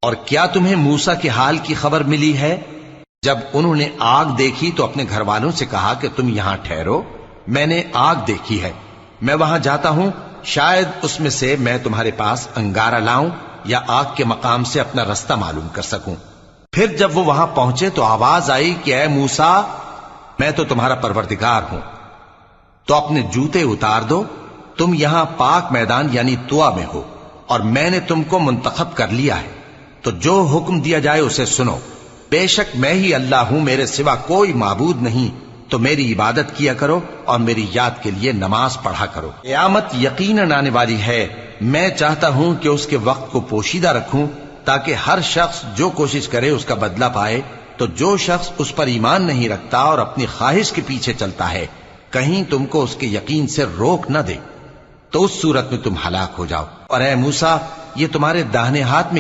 और क्या तुम्हें मूसा के हाल की खबर मिली है? जब उन्होंने आग देखी तो अपने घर वालों से कहा कि तुम यहां ठहरो, मैंने आग देखी है, मैं वहां जाता हूं, शायद उसमें से मैं तुम्हारे पास अंगारा लाऊं या आग के मकाम से अपना रास्ता मालूम कर सकूं। फिर जब वो वहां पहुंचे तो आवाज आई कि ऐ मूसा, मैं तो तुम्हारा परवरदिगार हूं, तो अपने जूते उतार दो, तुम यहां पाक मैदान यानी तुआ में हो और मैंने तुमको मुंतखब कर लिया है, तो जो हुक्म दिया जाए उसे सुनो। बेशक मैं ही अल्लाह हूं, मेरे सिवा कोई माबूद नहीं, तो मेरी इबादत किया करो और मेरी याद के लिए नमाज पढ़ा करो। क़यामत यकीनन आने वाली है, मैं चाहता हूं कि उसके वक्त को पोशीदा रखूं ताकि हर शख्स जो कोशिश करे उसका बदला पाए। तो जो शख्स उस पर ईमान नहीं रखता और अपनी ख्वाहिश के पीछे चलता है, कहीं तुमको उसके यकीन से रोक न दे, तो उस सूरत में तुम हलाक हो जाओ। और ऐ मूसा, ये तुम्हारे दाहिने हाथ में